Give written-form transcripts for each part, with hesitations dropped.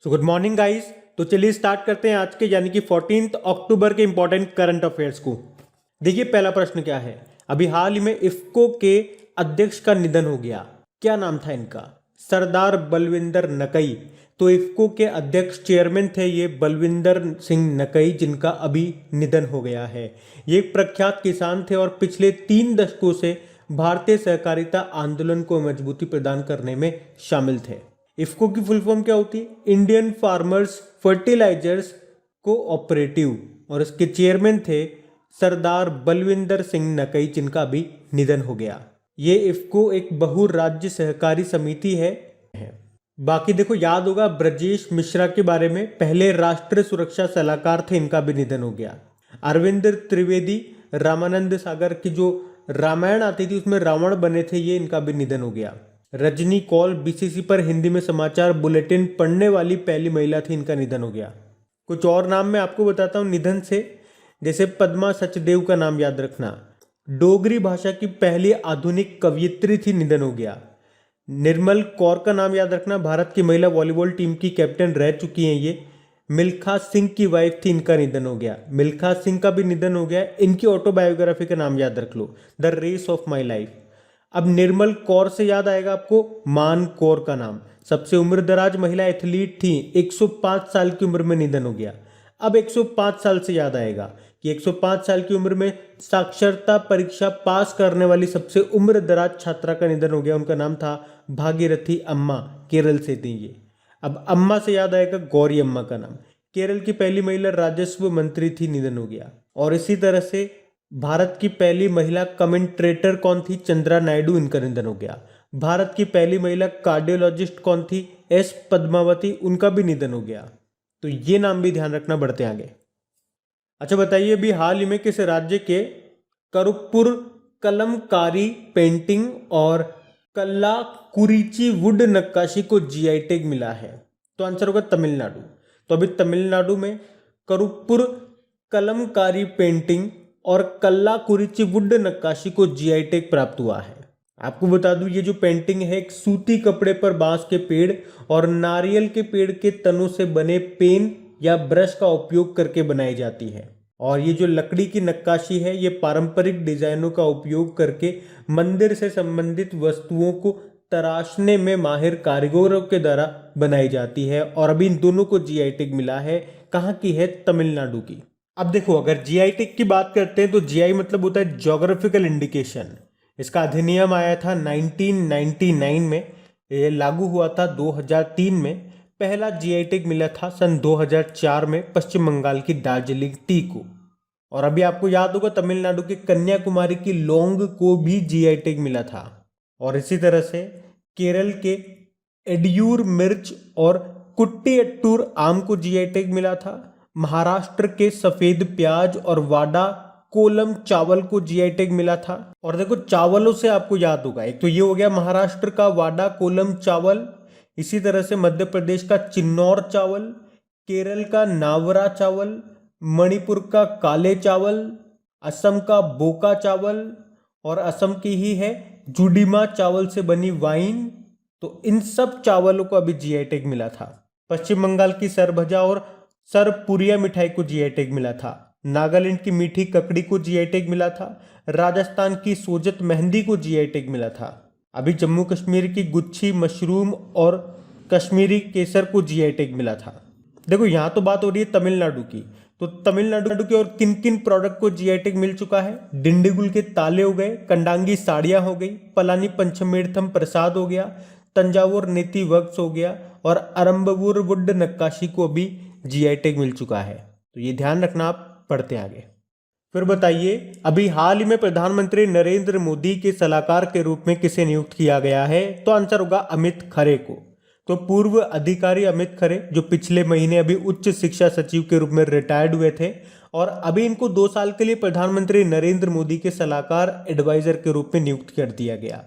So good morning guys. तो चलिए start करते हैं आज के यानी कि 14 अक्टूबर के इंपॉर्टेंट करंट अफेयर्स को। देखिए पहला प्रश्न क्या है। अभी हाल ही में इफ्को के अध्यक्ष का निधन हो गया। क्या नाम था इनका? सरदार बलविंदर नकई। तो इफ्को के अध्यक्ष चेयरमैन थे ये बलविंदर सिंह नकई, जिनका अभी निधन हो गया है। ये एक प्रख्यात किसान थे और पिछले 3 दशकों से भारतीय सहकारिता आंदोलन को मजबूती प्रदान करने में शामिल थे। इफ्को की फुल फॉर्म क्या होती है? इंडियन फार्मर्स फर्टिलाइजर्स कोऑपरेटिव, और इसके चेयरमैन थे सरदार बलविंदर सिंह नकई, जिनका भी निधन हो गया। ये इफ्को एक बहुराज्य सहकारी समिति है। बाकी देखो याद होगा ब्रजेश मिश्रा के बारे में, पहले राष्ट्रीय सुरक्षा सलाहकार थे, इनका भी निधन हो गया। अरविंद त्रिवेदी, रामानंद सागर की जो रामायण आती थी उसमें रावण बने थे, ये इनका भी निधन हो गया। रजनी कौल बीसीसी पर हिंदी में समाचार बुलेटिन पढ़ने वाली पहली महिला थी, इनका निधन हो गया। कुछ और नाम मैं आपको बताता हूँ निधन से, जैसे पद्मा सचदेव का नाम याद रखना, डोगरी भाषा की पहली आधुनिक कवयित्री थी, निधन हो गया। निर्मल कौर का नाम याद रखना, भारत की महिला वॉलीबॉल टीम की कैप्टन रह चुकी हैं ये। मिल्खा सिंह की वाइफ थी, इनका निधन हो गया। मिल्खा सिंह का भी निधन हो गया। इनकी ऑटोबायोग्राफी का नाम याद रख लो, the race of my life. अब निर्मल कौर से याद आएगा आपको मान कौर का नाम, सबसे उम्रदराज महिला एथलीट थी, 105 साल की उम्र में निधन हो गया। अब 105 साल से याद आएगा कि 105 साल की उम्र में साक्षरता परीक्षा पास करने वाली सबसे उम्रदराज छात्रा का निधन हो गया। उनका नाम था भागीरथी अम्मा, केरल से थी ये। अब अम्मा से याद आएगा गौरी अम्मा का नाम, केरल की पहली महिला राजस्व मंत्री थी, निधन हो गया। और इसी तरह से भारत की पहली महिला कमेंट्रेटर कौन थी? चंद्रा नायडू, इनका निधन हो गया। भारत की पहली महिला कार्डियोलॉजिस्ट कौन थी? एस पद्मावती, उनका भी निधन हो गया। तो ये नाम भी ध्यान रखना, बढ़ते आगे। अच्छा बताइए, अभी हाल ही में किस राज्य के करुप्पुर कलमकारी पेंटिंग और कल्लाकुरिची वुड नक्काशी को जीआई टैग मिला है? तो आंसर होगा तमिलनाडु। तो अभी तमिलनाडु में करुप्पुर कलमकारी पेंटिंग और कल्लाकुरिची वुड नक्काशी को जीआई टैग प्राप्त हुआ है। आपको बता दूं ये जो पेंटिंग है एक सूती कपड़े पर बांस के पेड़ और नारियल के पेड़ के तनों से बने पेन या ब्रश का उपयोग करके बनाई जाती है। और ये जो लकड़ी की नक्काशी है ये पारंपरिक डिजाइनों का उपयोग करके मंदिर से संबंधित वस्तुओं को तराशने में माहिर कारीगरों के द्वारा बनाई जाती है। और अभी इन दोनों को जीआई टैग मिला है। कहाँ की है? तमिलनाडु की। अब देखो अगर जीआई टैग की बात करते हैं तो जीआई मतलब होता है ज्योग्राफिकल इंडिकेशन। इसका अधिनियम आया था 1999 में, ये लागू हुआ था 2003 में। पहला जीआई टैग मिला था सन 2004 में पश्चिम बंगाल की दार्जिलिंग टी को। और अभी आपको याद होगा तमिलनाडु के कन्याकुमारी की लौंग को भी जीआई टैग मिला था। और इसी तरह से केरल के एडियूर मिर्च और कुट्टियट्टूर आम को जीआई टैग मिला था। महाराष्ट्र के सफेद प्याज और वाडा कोलम चावल को जीआई टैग मिला था। और देखो चावलों से आपको याद होगा, एक तो ये हो गया महाराष्ट्र का वाडा कोलम चावल, इसी तरह से मध्य प्रदेश का चिन्नौर चावल, केरल का नावरा चावल, मणिपुर का काले चावल, असम का बोका चावल, और असम की ही है जुडीमा चावल से बनी वाइन। तो इन सब चावलों को अभी जीआई टैग मिला था। पश्चिम बंगाल की सरभजा और सरपुरिया मिठाई को जीआई टैग मिला था। नागालैंड की मीठी ककड़ी को जीआई टैग मिला था। राजस्थान की सोजत मेहंदी को जीआई टैग मिला था। अभी जम्मू कश्मीर की गुच्छी मशरूम और कश्मीरी केसर को जीआई टैग मिला था। देखो यहाँ तो बात हो रही है तमिलनाडु की, तो तमिलनाडु के और किन किन प्रोडक्ट को जीआई टैग मिल चुका है? डिंडीगुल के ताले हो गए, कंडांगी साड़ियाँ हो गई, पलानी पंचमेड़थम प्रसाद हो गया, तंजावुर नेति वर्क्स हो गया, और अरम्बवुर वुड नक्काशी को भी जीआई टैग मिल चुका है। तो ये ध्यान रखना, आप पढ़ते आगे। फिर बताइए, अभी हाल ही में प्रधानमंत्री नरेंद्र मोदी के सलाहकार के रूप में किसे नियुक्त किया गया है? तो आंसर होगा अमित खरे को। तो पूर्व अधिकारी अमित खरे जो पिछले महीने अभी उच्च शिक्षा सचिव के रूप में रिटायर्ड हुए थे, और अभी इनको 2 साल के लिए प्रधानमंत्री नरेंद्र मोदी के सलाहकार एडवाइजर के रूप में नियुक्त कर दिया गया।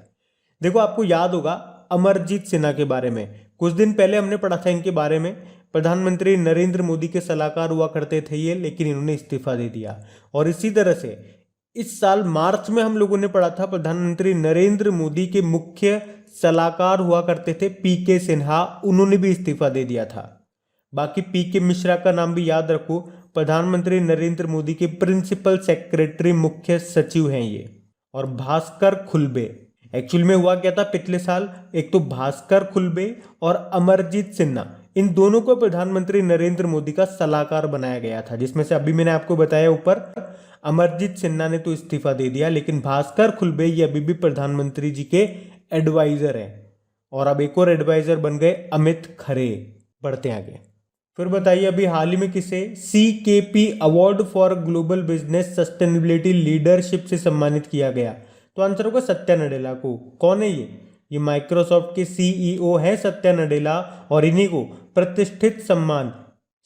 देखो आपको याद होगा अमरजीत सिन्हा के बारे में, कुछ दिन पहले हमने पढ़ा था इनके बारे में। प्रधानमंत्री नरेंद्र मोदी के सलाहकार हुआ करते थे ये, लेकिन इन्होंने इस्तीफा दे दिया। और इसी तरह से इस साल मार्च में हम लोगों ने पढ़ा था प्रधानमंत्री नरेंद्र मोदी के मुख्य सलाहकार हुआ करते थे पीके सिन्हा, उन्होंने भी इस्तीफा दे दिया था। बाकी पी के मिश्रा का नाम भी याद रखो, प्रधानमंत्री नरेंद्र मोदी के प्रिंसिपल सेक्रेटरी मुख्य सचिव हैं ये। और भास्कर खुलबे, एक्चुअल में हुआ क्या था पिछले साल, एक तो भास्कर खुलबे और अमरजीत सिन्हा, इन दोनों को प्रधानमंत्री नरेंद्र मोदी का सलाहकार बनाया गया था, जिसमें से अभी मैंने आपको बताया ऊपर अमरजीत सिन्हा ने तो इस्तीफा दे दिया, लेकिन भास्कर खुलबे ये अभी भी प्रधानमंत्री जी के एडवाइजर हैं। और अब एक और एडवाइजर बन गए अमित खरे। बढ़ते आगे। फिर बताइए अभी हाल ही में किसे CKP award for global business sustainability leadership से सम्मानित किया गया? तो आंसर होगा सत्या नडेला को। कौन है ये माइक्रोसॉफ्ट के CEO हैं सत्या नडेला, और इन्हीं को प्रतिष्ठित सम्मान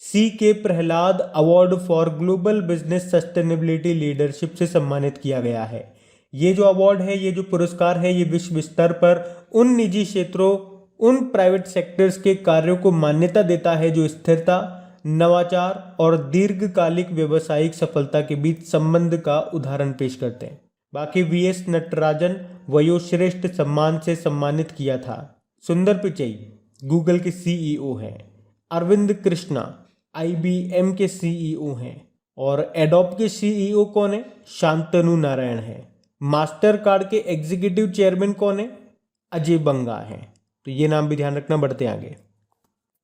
CK Prahlad award for global business sustainability leadership से सम्मानित किया गया है। ये जो अवार्ड है, ये जो पुरस्कार है, ये विश्व स्तर पर उन निजी क्षेत्रों, उन प्राइवेट सेक्टर्स के कार्यों को मान्यता देता है जो स्थिरता, नवाचार और दीर्घकालिक व्यावसायिक सफलता के बीच संबंध का उदाहरण पेश करते हैं। बाकी VS नटराजन वयोश्रेष्ठ सम्मान से सम्मानित किया था। सुंदर पिचई गूगल के CEO हैं। अरविंद कृष्णा IBM के CEO हैं। और एडोब के CEO कौन है? शांतनु नारायण है। मास्टर कार्ड के एग्जीक्यूटिव चेयरमैन कौन है? अजय बंगा हैं। तो ये नाम भी ध्यान रखना। बढ़ते आगे।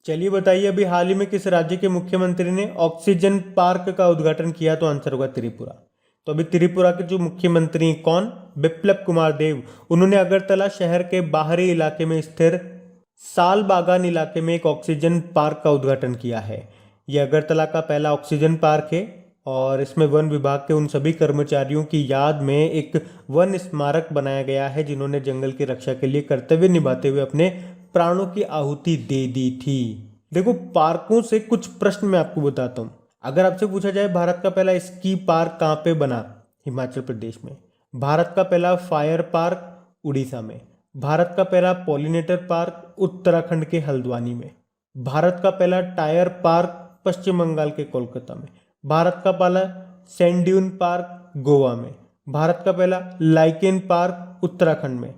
चलिए बताइए अभी हाल ही में किस राज्य के मुख्यमंत्री ने ऑक्सीजन पार्क का उद्घाटन किया? तो आंसर होगा त्रिपुरा। तो अभी त्रिपुरा के जो मुख्यमंत्री कौन? बिप्लब कुमार देव। उन्होंने अगरतला शहर के बाहरी इलाके में स्थिर साल बागान इलाके में एक ऑक्सीजन पार्क का उद्घाटन किया है। यह अगरतला का पहला ऑक्सीजन पार्क है और इसमें वन विभाग के उन सभी कर्मचारियों की याद में एक वन स्मारक बनाया गया है जिन्होंने जंगल की रक्षा के लिए कर्तव्य निभाते हुए अपने प्राणों की आहुति दे दी थी। देखो, पार्कों से कुछ प्रश्न मैं आपको बताता हूँ। अगर आपसे पूछा जाए भारत का पहला स्की पार्क कहाँ पे बना? हिमाचल प्रदेश में। भारत का पहला फायर पार्क उड़ीसा में। भारत का पहला पॉलिनेटर पार्क उत्तराखंड के हल्द्वानी में। भारत का पहला टायर पार्क पश्चिम बंगाल के कोलकाता में। भारत का पहला सैंड ड्यून पार्क गोवा में। भारत का पहला लाइकेन पार्क उत्तराखंड में।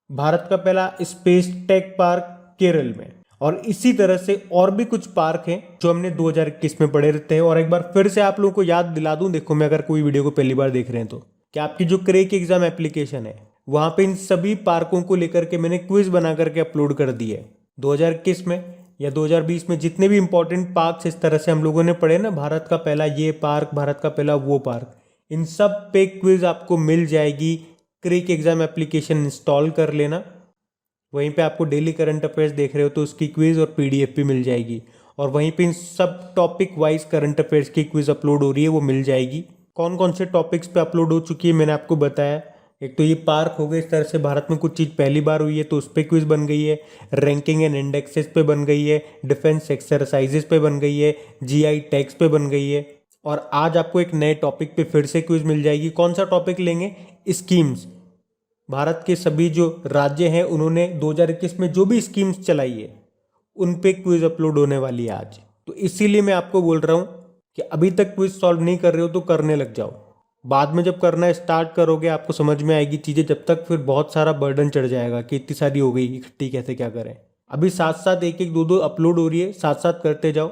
भारत का पहला स्पेस टेक पार्क केरल में। और इसी तरह से और भी कुछ पार्क हैं जो हमने 2021 में पढ़े रहते हैं। और एक बार फिर से आप लोगों को याद दिला दूं, देखो मैं अगर कोई वीडियो को पहली बार देख रहे हैं तो कि आपकी जो क्रेक एग्जाम एप्लीकेशन है वहां पे इन सभी पार्कों को लेकर के मैंने क्विज बना करके अपलोड कर दी है। 2021 में या 2020 में जितने भी इंपॉर्टेंट पार्क्स इस तरह से हम लोगों ने पढ़े ना, भारत का पहला ये पार्क, भारत का पहला वो पार्क, इन सब पे क्विज आपको मिल जाएगी। क्रेक एग्जाम एप्लीकेशन इंस्टॉल कर लेना, वहीं पे आपको डेली करंट अफेयर्स देख रहे हो तो उसकी क्विज और PDF भी मिल जाएगी। और वहीं पे इन सब टॉपिक वाइज करंट अफेयर्स की क्विज अपलोड हो रही है, वो मिल जाएगी। कौन कौन से टॉपिक्स पे अपलोड हो चुकी है मैंने आपको बताया। एक तो ये पार्क हो गए, इस तरह से भारत में कुछ चीज़ पहली बार हुई है तो उस पर क्विज बन गई है। रैंकिंग एंड इंडेक्सेस पे बन गई है। डिफेंस एक्सरसाइजेस पे बन गई है। GI टैक्स पे बन गई है। और आज आपको एक नए टॉपिक पे फिर से क्विज मिल जाएगी। कौन सा टॉपिक लेंगे? स्कीम्स। भारत के सभी जो राज्य हैं उन्होंने 2021 में जो भी स्कीम्स चलाई है उन पे क्विज अपलोड होने वाली है आज। तो इसीलिए मैं आपको बोल रहा हूँ कि अभी तक क्विज सॉल्व नहीं कर रहे हो तो करने लग जाओ। बाद में जब करना स्टार्ट करोगे आपको समझ में आएगी चीज़ें, जब तक फिर बहुत सारा बर्डन चढ़ जाएगा कि इतनी सारी हो गई इकट्ठी कैसे क्या करें। अभी साथ साथ एक एक दो अपलोड हो रही है, साथ साथ करते जाओ,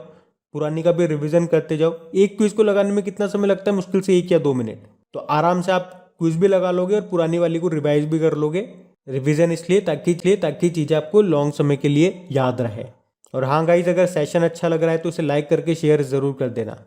पुरानी का भी रिवीजन करते जाओ। एक क्विज को लगाने में कितना समय लगता है? मुश्किल से 1 या 2 मिनट। तो आराम से आप क्विज भी लगा लोगे और पुरानी वाली को रिवाइज भी कर लोगे। रिवीजन इसलिए ताकि चीज़ें आपको लॉन्ग समय के लिए याद रहे। और हाँ गाइज, अगर सेशन अच्छा लग रहा है तो उसे लाइक करके शेयर ज़रूर कर देना।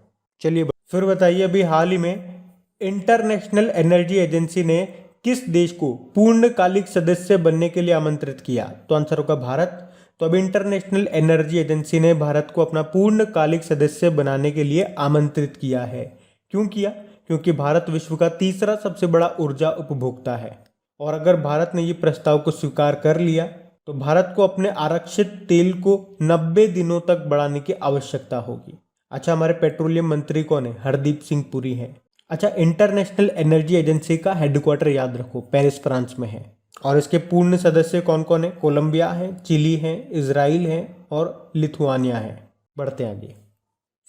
चलिए फिर बताइए अभी हाल ही में इंटरनेशनल एनर्जी एजेंसी ने किस देश को पूर्णकालिक सदस्य बनने के लिए आमंत्रित किया? तो आंसर होगा भारत। तो अब इंटरनेशनल एनर्जी एजेंसी ने भारत को अपना पूर्णकालिक सदस्य बनाने के लिए आमंत्रित किया है। क्यों किया? क्योंकि भारत विश्व का तीसरा सबसे बड़ा ऊर्जा उपभोक्ता है। और अगर भारत ने ये प्रस्ताव को स्वीकार कर लिया तो भारत को अपने आरक्षित तेल को 90 दिनों तक बढ़ाने की आवश्यकता होगी। अच्छा, हमारे पेट्रोलियम मंत्री कौन है? हरदीप सिंह पुरी हैं। अच्छा, इंटरनेशनल एनर्जी एजेंसी का हेडक्वार्टर याद रखो, पेरिस फ्रांस में है। और इसके पूर्ण सदस्य कौन कौन है? कोलंबिया है, चिली है, इजराइल है और लिथुआनिया है। बढ़ते हैं आगे।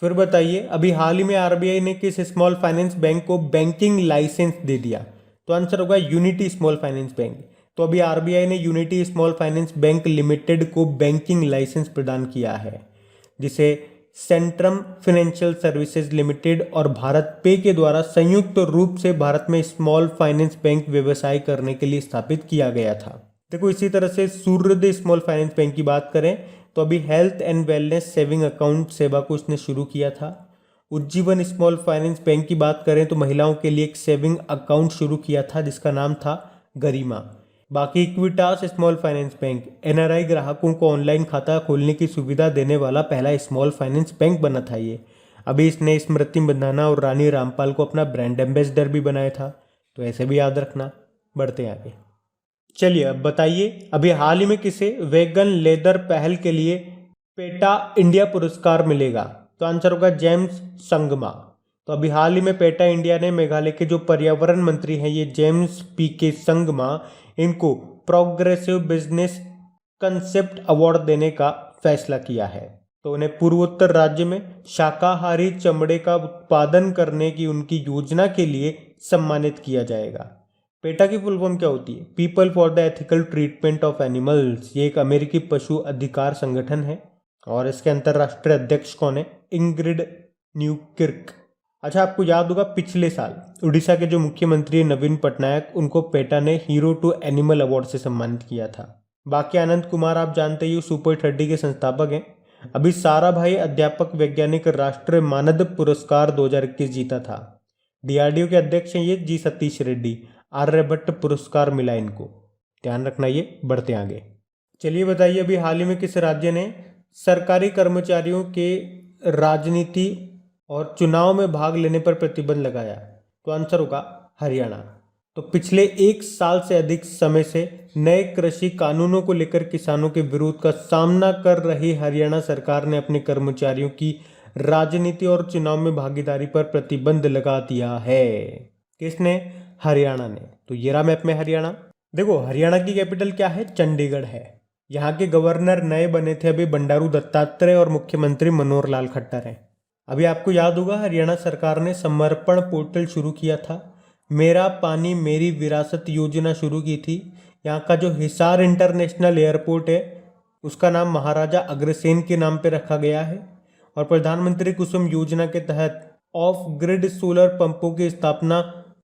फिर बताइए अभी हाल ही में RBI ने किस स्मॉल फाइनेंस बैंक को बैंकिंग लाइसेंस दे दिया? तो आंसर होगा यूनिटी स्मॉल फाइनेंस बैंक। तो अभी RBI ने unity small finance bank limited को बैंकिंग लाइसेंस प्रदान किया है, जिसे सेंट्रम फाइनेंशियल सर्विसेज लिमिटेड और भारत पे के द्वारा संयुक्त रूप से भारत में स्मॉल फाइनेंस बैंक व्यवसाय करने के लिए स्थापित किया गया था। देखो इसी तरह से सूर्योदय स्मॉल फाइनेंस बैंक की बात करें तो अभी health and wellness saving account सेवा को इसने शुरू किया था। उज्जीवन स्मॉल फाइनेंस बैंक की बात करें तो महिलाओं के लिए एक सेविंग अकाउंट शुरू किया था जिसका नाम था गरिमा। बाकी Equitas small finance bank NRI ग्राहकों को ऑनलाइन खाता खोलने की सुविधा देने वाला पहला स्मॉल फाइनेंस बैंक बना था ये। अभी इसने स्मृति मंधाना और रानी रामपाल को अपना ब्रांड एम्बेसडर भी बनाया था, तो ऐसे भी याद रखना। बढ़ते हैं आगे। चलिए अब बताइए, अभी हाल ही में किसे वेगन लेदर पहल के लिए पेटा इंडिया पुरस्कार मिलेगा? तो आंसर होगा जेम्स संगमा। तो अभी हाल ही में पेटा इंडिया ने मेघालय के जो पर्यावरण मंत्री हैं ये जेम्स पी.के. संगमा, इनको प्रोग्रेसिव बिजनेस कंसेप्ट अवार्ड देने का फैसला किया है। तो उन्हें पूर्वोत्तर राज्य में शाकाहारी चमड़े का उत्पादन करने की उनकी योजना के लिए सम्मानित किया जाएगा। पेटा की फुल फॉर्म क्या होती है? People for the ethical treatment of animals. ये एक अमेरिकी पशु अधिकार संगठन है और इसके अंतर्राष्ट्रीय अध्यक्ष कौन है? इंग्रिड न्यूकिर्क। अच्छा, आपको याद होगा पिछले साल उड़ीसा के जो मुख्यमंत्री नवीन पटनायक, उनको पेटा ने हीरो टू एनिमल अवार्ड से सम्मानित किया था। बाकी आनंद कुमार आप जानते ही सुपर 30 के संस्थापक हैं। अभी साराभाई अध्यापक वैज्ञानिक राष्ट्रीय मानद पुरस्कार 2021 जीता था। डीआरडीओ के अध्यक्ष हैं ये जी सतीश रेड्डी। आर्यभट्ट पुरस्कार मिला इनको, ध्यान रखना ये। बढ़ते आगे। चलिए बताइए, अभी हाल ही में किस राज्य ने सरकारी कर्मचारियों के राजनीति और चुनाव में भाग लेने पर प्रतिबंध लगाया? तो आंसर होगा हरियाणा। तो पिछले एक साल से अधिक समय से नए कृषि कानूनों को लेकर किसानों के विरोध का सामना कर रही हरियाणा सरकार ने अपने कर्मचारियों की राजनीति और चुनाव में भागीदारी पर प्रतिबंध लगा दिया है। किसने? हरियाणा ने। तो ये रहा मैप में हरियाणा। देखो हरियाणा की कैपिटल क्या है? चंडीगढ़ है। यहाँ के गवर्नर नए बने थे अभी बंडारू दत्तात्रेय और मुख्यमंत्री मनोहर लाल खट्टर हैं। अभी आपको याद होगा हरियाणा सरकार ने समर्पण पोर्टल शुरू किया था, मेरा पानी मेरी विरासत योजना शुरू की थी। यहाँ का जो हिसार इंटरनेशनल एयरपोर्ट है उसका नाम महाराजा अग्रसेन के नाम पे रखा गया है। और प्रधानमंत्री कुसुम योजना के तहत ऑफ ग्रिड सोलर पंपों की स्थापना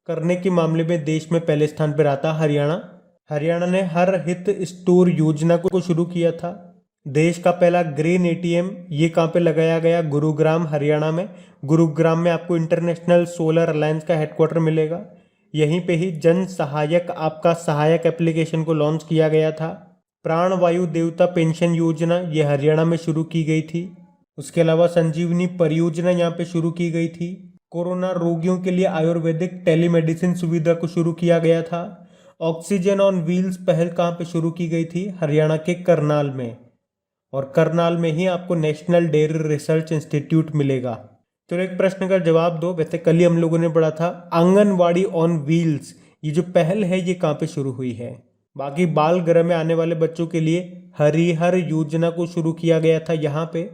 करने के मामले में देश में पहले स्थान पर आता हरियाणा। हरियाणा ने हर हित स्टोर योजना को शुरू किया था। देश का पहला ग्रेन एटीएम ये कहाँ पे लगाया गया? गुरुग्राम हरियाणा में। गुरुग्राम में आपको इंटरनेशनल सोलर अलायंस का हेडक्वार्टर मिलेगा। यहीं पे ही जन सहायक आपका सहायक एप्लीकेशन को लॉन्च किया गया था। प्राणवायु देवता पेंशन योजना ये हरियाणा में शुरू की गई थी। उसके अलावा संजीवनी परियोजना यहाँ पे शुरू की गई थी। कोरोना रोगियों के लिए आयुर्वेदिक टेलीमेडिसिन सुविधा को शुरू किया गया था। ऑक्सीजन ऑन व्हील्स पहल कहाँ पे शुरू की गई थी? हरियाणा के करनाल में। और करनाल में ही आपको नेशनल डेयरी रिसर्च इंस्टीट्यूट मिलेगा। तो एक प्रश्न का जवाब दो। वैसे कल ही हम लोगों ने पढ़ा था आंगनवाड़ी ऑन व्हील्स, ये जो पहल है ये कहाँ पे शुरू हुई है? बाकी बाल गृह में आने वाले बच्चों के लिए हरिहर योजना को शुरू किया गया था। यहाँ पे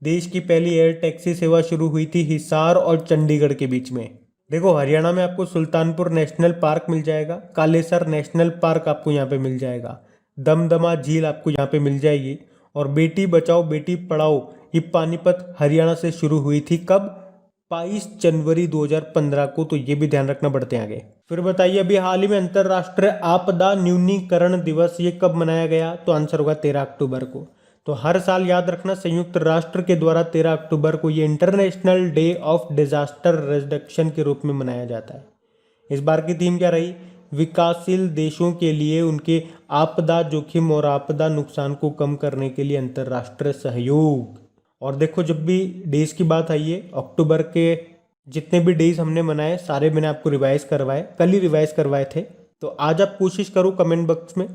देश की पहली एयर टैक्सी सेवा शुरू हुई थी हिसार और चंडीगढ़ के बीच में। देखो हरियाणा में आपको सुल्तानपुर नेशनल पार्क मिल जाएगा, कालेसर नेशनल पार्क आपको यहाँ पे मिल जाएगा, दमदमा झील आपको यहाँ पे मिल जाएगी। और बेटी बचाओ बेटी पढ़ाओ ये पानीपत हरियाणा से शुरू हुई थी। कब? 22 जनवरी 2015 को। तो ये भी ध्यान रखना। बढ़ते आगे। फिर बताइए, अभी हाल ही में अंतर्राष्ट्रीय आपदा न्यूनीकरण दिवस ये कब मनाया गया? तो आंसर होगा 13 अक्टूबर को। तो हर साल याद रखना संयुक्त राष्ट्र के द्वारा 13 अक्टूबर को ये international day of disaster reduction के रूप में मनाया जाता है। इस बार की थीम क्या रही? विकासशील देशों के लिए उनके आपदा जोखिम और आपदा नुकसान को कम करने के लिए अंतर्राष्ट्रीय सहयोग। और देखो जब भी डेज की बात आई है, अक्टूबर के जितने भी डेज हमने मनाए सारे मैंने आपको रिवाइज करवाए, कल ही रिवाइज करवाए थे। तो आज आप कोशिश करो कमेंट बॉक्स में,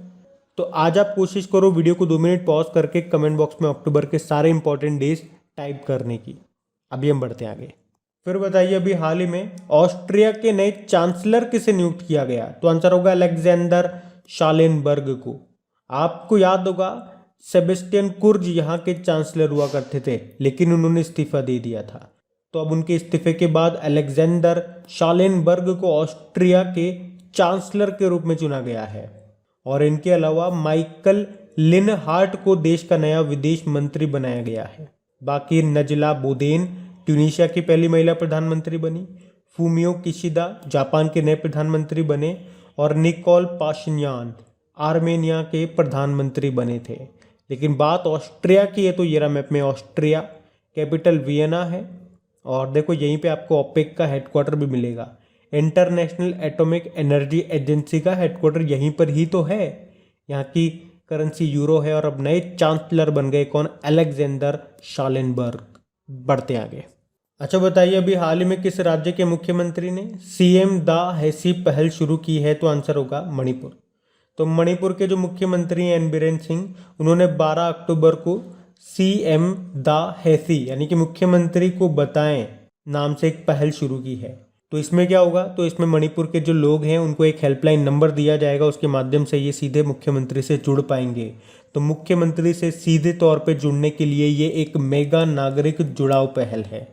वीडियो को 2 मिनट पॉज करके कमेंट बॉक्स में अक्टूबर के सारे इंपॉर्टेंट डेज टाइप करने की। अभी हम बढ़ते हैं आगे। फिर बताइए, अभी हाल ही में ऑस्ट्रिया के नए चांसलर किसे नियुक्त किया गया? तो आंसर होगा अलेक्जेंडर शालेनबर्ग को। आपको याद होगा सेबेस्टियन कुर्ज यहाँ के चांसलर हुआ करते थे, लेकिन उन्होंने इस्तीफा दे दिया था। तो अब उनके इस्तीफे के बाद अलेक्जेंडर शालेनबर्ग को ऑस्ट्रिया के चांसलर के रूप में चुना गया है। और इनके अलावा माइकल लिनहार्ट को देश का नया विदेश मंत्री बनाया गया है। बाकी नजला बोदेन ट्यूनीशिया की पहली महिला प्रधानमंत्री बनी, फूमियो किशिदा जापान के नए प्रधानमंत्री बने और निकोल पाशिन्यान आर्मेनिया के प्रधानमंत्री बने थे। लेकिन बात ऑस्ट्रिया की है तो ये रहा मैप में ऑस्ट्रिया, कैपिटल वियना है और देखो यहीं पे आपको ओपेक का हेडक्वार्टर भी मिलेगा। इंटरनेशनल एटॉमिक एनर्जी एजेंसी का हेडक्वार्टर यहीं पर ही तो है। यहाँ की करेंसी यूरो है और अब नए चांसलर बन गए कौन? Alexander Schallenberg. बढ़ते आगे। अच्छा बताइए अभी हाल ही में किस राज्य के मुख्यमंत्री ने सीएम द हैसी पहल शुरू की है? तो आंसर होगा मणिपुर। तो मणिपुर के जो मुख्यमंत्री हैं एन बीरेन सिंह, उन्होंने 12 अक्टूबर को सीएम द हैसी यानी कि मुख्यमंत्री को बताएं नाम से एक पहल शुरू की है। तो इसमें क्या होगा? तो इसमें मणिपुर के जो लोग हैं उनको एक हेल्पलाइन नंबर दिया जाएगा, उसके माध्यम से ये सीधे मुख्यमंत्री से जुड़ पाएंगे। तो मुख्यमंत्री से सीधे तौर पे जुड़ने के लिए ये एक मेगा नागरिक जुड़ाव पहल है।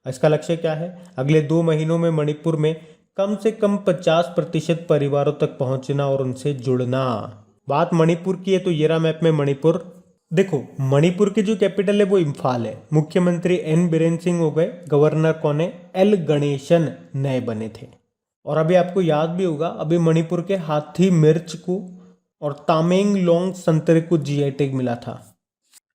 इसका लक्ष्य क्या है? अगले 2 महीनों में मणिपुर में कम से कम 50% परिवारों तक पहुंचना और उनसे जुड़ना। बात मणिपुर की है तो ये रहा मैप में मणिपुर। देखो मणिपुर की जो कैपिटल है वो इम्फाल है। मुख्यमंत्री एन बीरेन सिंह हो गए, गवर्नर कौन है? एल गणेशन नए बने थे। और अभी आपको याद भी होगा अभी मणिपुर के हाथी मिर्च को और तामेंगलोंग संतरे को जीआई टैग मिला था।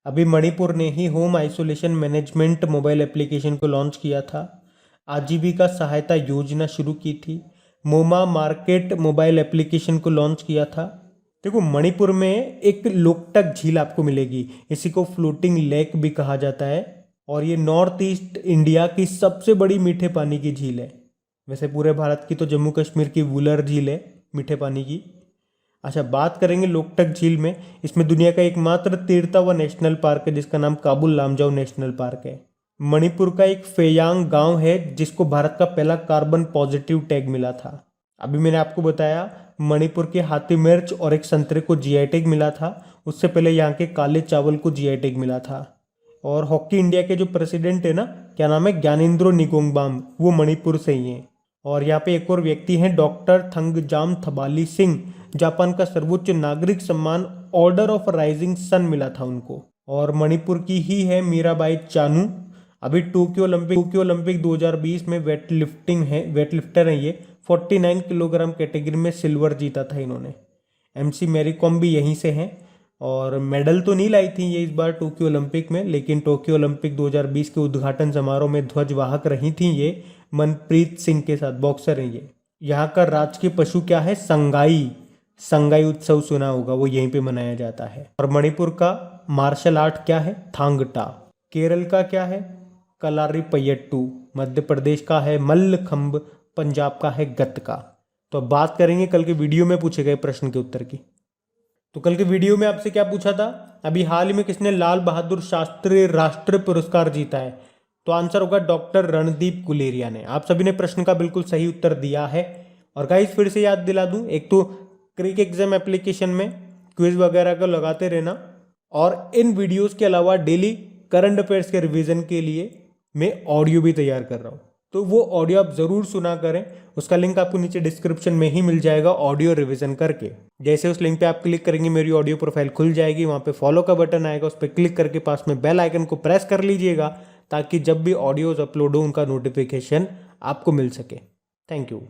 अभी मणिपुर ने ही home isolation management mobile application को लॉन्च किया था, आजीविका सहायता योजना शुरू की थी, मोमा मार्केट मोबाइल एप्लीकेशन को लॉन्च किया था। देखो मणिपुर में एक लोकटक झील आपको मिलेगी, इसी को फ्लोटिंग लेक भी कहा जाता है और ये नॉर्थ ईस्ट इंडिया की सबसे बड़ी मीठे पानी की झील है। वैसे पूरे भारत की तो जम्मू कश्मीर की वुलर झील है मीठे पानी की। अच्छा बात करेंगे लोकटक झील में, इसमें दुनिया का एकमात्र तैरता हुआ नेशनल पार्क है जिसका नाम काबुल लामजाओ नेशनल पार्क है। मणिपुर का एक फेयांग गांव है जिसको भारत का पहला कार्बन पॉजिटिव टैग मिला था। अभी मैंने आपको बताया मणिपुर के हाथी मिर्च और एक संतरे को जीआई टैग मिला था, उससे पहले यहाँ के काले चावल को जीआई टैग मिला था। और हॉकी इंडिया के जो प्रेसिडेंट है ना, क्या नाम है, ज्ञानेंद्रो निगोंगबाम, वो मणिपुर से ही हैं। और यहाँ पे एक और व्यक्ति हैं डॉक्टर थंगजाम थबाली सिंह, जापान का सर्वोच्च नागरिक सम्मान ऑर्डर ऑफ राइजिंग सन मिला था उनको। और मणिपुर की ही है मीराबाई चानू, अभी टोक्यो ओलंपिक 2020 में वेटलिफ्टर हैं ये, 49 किलोग्राम कैटेगरी में सिल्वर जीता था इन्होंने। एमसी मैरी कॉम भी यहीं से हैं और मेडल तो नहीं लाई थी ये इस बार टोक्यो ओलंपिक में, लेकिन टोक्यो ओलंपिक 2020 के उद्घाटन समारोह में ध्वजवाहक रही थी ये मनप्रीत सिंह के साथ, बॉक्सर हैं ये। यहाँ का राजकीय पशु क्या है? संगाई उत्सव सुना होगा, वो यहीं पे मनाया जाता है। और मणिपुर का मार्शल आर्ट क्या है? थांगटा। केरल का क्या है? कलारीपयट्टू। मध्य प्रदेश का है मल्लखंब, पंजाब का है गतका। तो अब बात करेंगे कल के वीडियो में पूछे गए प्रश्न के उत्तर की। तो कल के वीडियो में आपसे क्या पूछा था? अभी हाल ही में किसने लाल बहादुर शास्त्री राष्ट्रीय पुरस्कार जीता है? तो आंसर होगा डॉक्टर रणदीप गुलेरिया ने। आप सभी ने प्रश्न का बिल्कुल सही उत्तर दिया है। और गाइस फिर से याद दिला दूं, एक तो क्रिक एग्जाम एप्लीकेशन में क्विज वगैरह को लगाते रहना और इन वीडियोस के अलावा डेली करंट अफेयर्स के रिवीजन के लिए मैं ऑडियो भी तैयार कर रहा हूँ, तो वो ऑडियो आप जरूर सुना करें। उसका लिंक आपको नीचे डिस्क्रिप्शन में ही मिल जाएगा ऑडियो रिवीजन करके। जैसे उस लिंक पे आप क्लिक करेंगे मेरी ऑडियो प्रोफाइल खुल जाएगी, वहाँ पे फॉलो का बटन आएगा, उस पर क्लिक करके पास में बेल आइकन को प्रेस कर लीजिएगा ताकि जब भी ऑडियोज अपलोड हो उनका नोटिफिकेशन आपको मिल सके। Thank you.